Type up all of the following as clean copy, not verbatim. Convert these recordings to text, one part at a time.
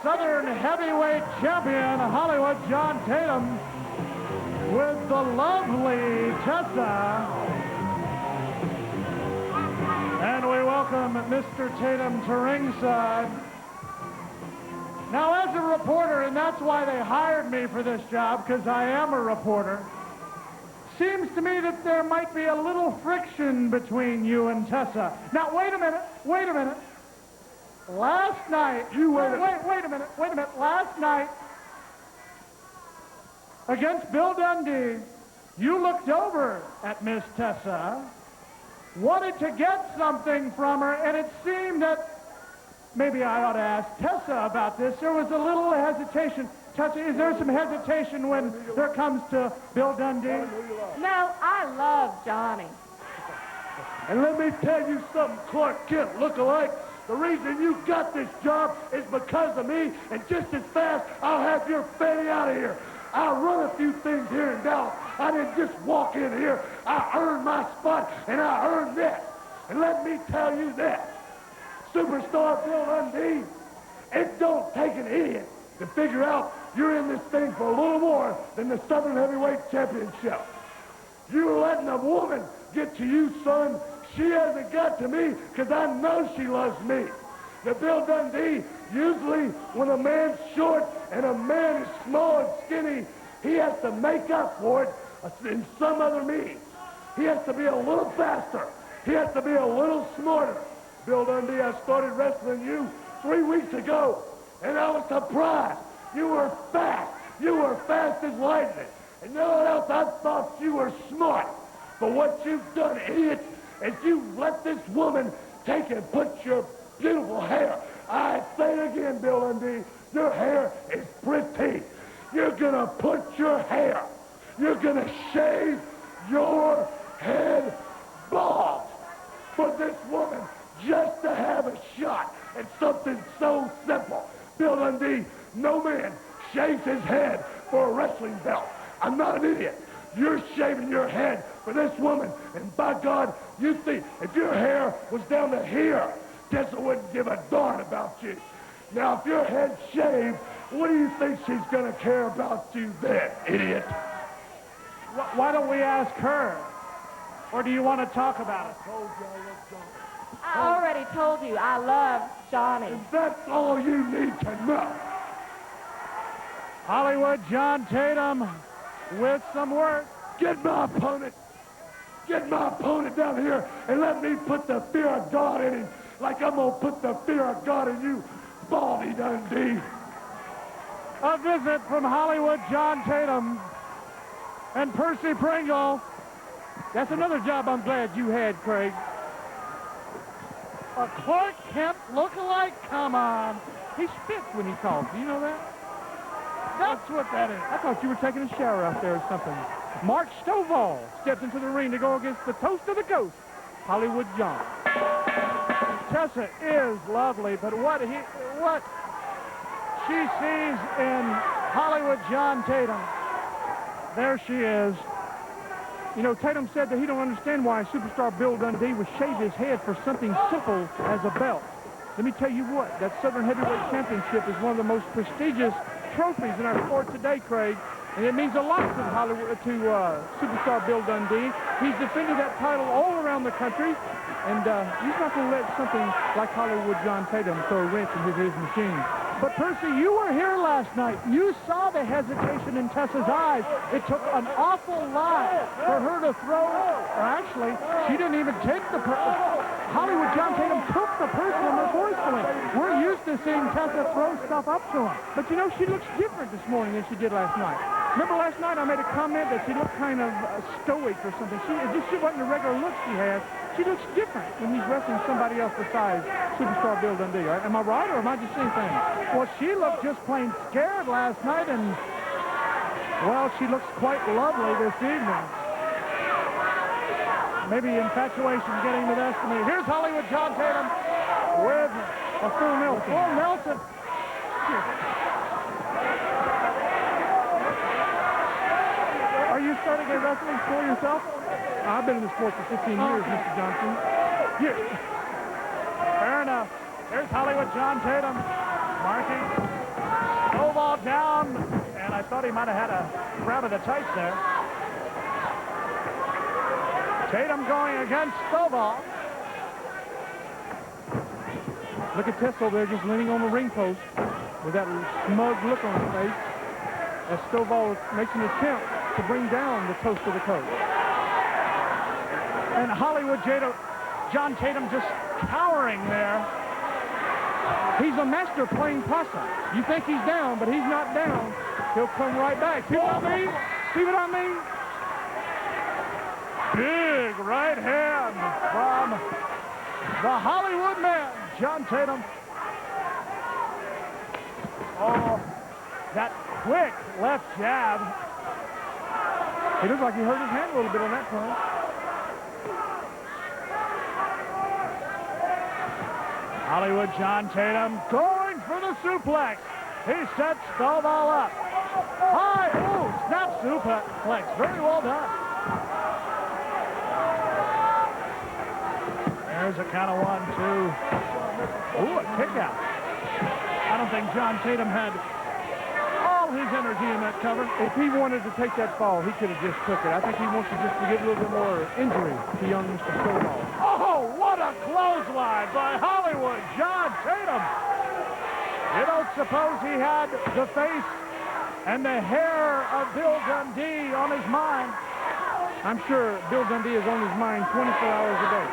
Southern Heavyweight Champion, Hollywood John Tatum, with the lovely Tessa. And we welcome Mr. Tatum to ringside. Now, as a reporter, and that's why they hired me for this job, because I am a reporter, seems to me that there might be a little friction between you and Tessa. Now, wait a minute. Last night, wait a minute. Last night, against Bill Dundee, you looked over at Miss Tessa, wanted to get something from her, and it seemed that maybe I ought to ask Tessa about this. There was a little hesitation. Tessa, is there some hesitation when there comes to Bill Dundee? No, I love Johnny. And let me tell you something, Clark Kent look-alike. The reason you got this job is because of me, and just as fast, I'll have your fanny out of here. I run a few things here in Dallas. I didn't just walk in here. I earned my spot, and I earned this. And let me tell you this. Superstar Bill Dundee, it don't take an idiot to figure out you're in this thing for a little more than the Southern Heavyweight Championship. You're letting a woman get to you, son. She hasn't got to me because I know she loves me. Now, Bill Dundee, usually when a man's short and a man is small and skinny, he has to make up for it in some other means. He has to be a little faster. He has to be a little smarter. Bill Dundee, I started wrestling you 3 weeks ago, and I was surprised. You were fast. You were fast as lightning. And you know what else? I thought you were smart. But what you've done, idiots, is you've let this woman take and put your beautiful hair. I say it again, Bill Dundee. Your hair is pretty. You're going to put your hair. You're going to shave your head bald for this woman just to have a shot at something so simple. Bill Dundee, no man shaves his head for a wrestling belt. I'm not an idiot. You're shaving your head for this woman, and by God, you see, if your hair was down to here, Tessa wouldn't give a darn about you. Now, if your head's shaved, what do you think she's going to care about you then, idiot? Why don't we ask her? Or do you want to talk about it? I told you I love Johnny. I already told you I love Johnny. And that's all you need to know. Hollywood John Tatum with some work. Get my opponent down here and let me put the fear of God in him like I'm going to put the fear of God in you, Baldy Dundee. A visit from Hollywood John Tatum and Percy Pringle. That's another job I'm glad you had, Craig. A Clark Kent look-alike? Come on. He spits when he talks. Do you know that? That's what that is. I thought you were taking a shower out there or something. Mark Stovall steps into the ring to go against the toast of the coast, Hollywood John. Tessa is lovely, but what she sees in Hollywood John Tatum, there she is. You know, Tatum said that he don't understand why superstar Bill Dundee would shave his head for something simple as a belt. Let me tell you what, that Southern Heavyweight Championship is one of the most prestigious trophies in our sport today, Craig. And it means a lot to superstar Bill Dundee. He's defended that title all around the country, and he's not going to let something like Hollywood John Tatum throw a wrench into his machine. But Percy, you were here last night. You saw the hesitation in Tessa's eyes. It took an awful lot for her to throw, or actually, she didn't even take the Hollywood John Tatum took the purse from her forcefully. We're used to seeing Tessa throw stuff up to him. But you know, she looks different this morning than she did last night. Remember last night I made a comment that she looked kind of stoic or something. She wasn't the regular look she has. She looks different when he's wrestling somebody else besides superstar Bill Dundee. Right? Am I right, or am I just seeing things? Well, she looked just plain scared last night, and, well, she looks quite lovely this evening. Maybe infatuation getting the best of me. Here's Hollywood John Tatum with a full Nelson. Full Nelson. Are you starting a wrestling for yourself? I've been in the sport for 15 years, Mr. Johnson. Fair enough. Here's Hollywood John Tatum marking Stovall down, and I thought he might have had a grab of the tights there. Tatum going against Stovall. Look at Tessa over there just leaning on the ring post with that smug look on his face as Stovall makes an attempt to bring down the toast of the coach. And John Tatum just cowering there. He's a master playing possum. You think he's down, but he's not down. He'll come right back. See what I mean? See what I mean? Big right hand from the Hollywood man, John Tatum. Oh, that quick left jab. He looks like he hurt his hand a little bit on that punch. Hollywood John Tatum going for the suplex. He sets Stovall up. High, ooh, snap suplex. Very well done. There's a count of 1, 2. Ooh, a kick out. I don't think John Tatum had all his energy in that cover. If he wanted to take that fall, he could have just took it. I think he wants to just to get a little bit more injury to young Mr. Stovall. Oh, what a clothesline by Hollywood John Tatum. You don't suppose he had the face and the hair of Bill Dundee on his mind? I'm sure Bill Dundee is on his mind 24 hours a day.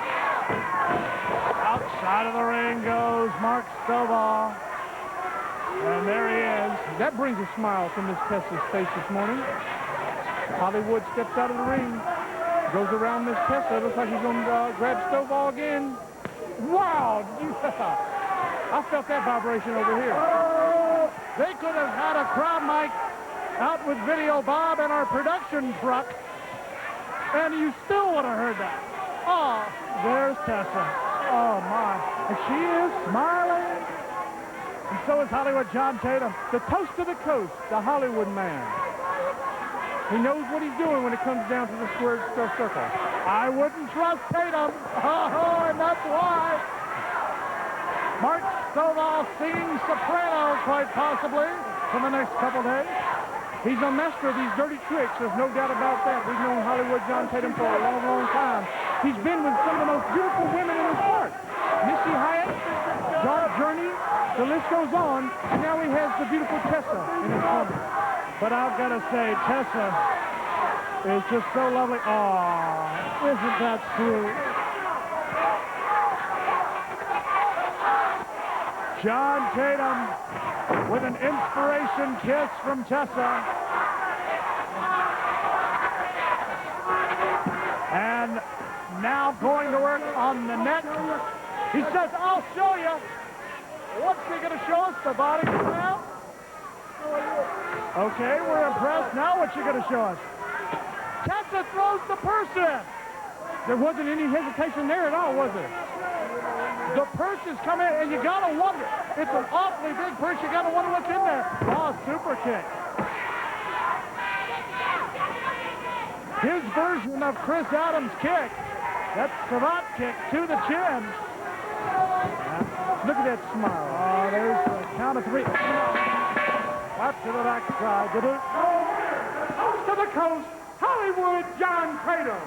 Outside of the ring goes Mark Stovall. And there he is. That brings a smile from Miss Tessa's face this morning. Hollywood steps out of the ring. Goes around Miss Tessa. Looks like he's going to grab Stovall again. Wow! I felt that vibration over here. They could have had a crowd mic out with Video Bob and our production truck, and you still would have heard that. Oh, there's Tessa. Oh, my. And she is smiling. And so is Hollywood John Tatum. The toast of the coast, the Hollywood man. He knows what he's doing when it comes down to the square circle. I wouldn't trust Tatum. Oh, and that's why. Mark Stovall singing soprano, quite possibly, for the next couple days. He's a master of these dirty tricks. There's no doubt about that. We've known Hollywood John Tatum for a long, long time. He's been with some of the most beautiful women in the sport. Missy Hyatt, Dark Journey, the list goes on, and now he has the beautiful Tessa in his corner. But I've got to say, Tessa is just so lovely. Oh, isn't that sweet? John Tatum with an inspiration kiss from Tessa. And now going to work on the neck. He says, I'll show you. What's he going to show us? The body slam? Okay, we're impressed. Now what's he going to show us? Tessa throws the purse in. There wasn't any hesitation there at all, was there? The purse is coming, and you got to wonder. It's an awfully big purse. You got to wonder what's in there. Oh, super kick. His version of Chris Adams' kick. That savant kick to the chin. Look at that smile. Oh, there's the count of 3. Flat to the backside. To the coast, Hollywood John Tatum.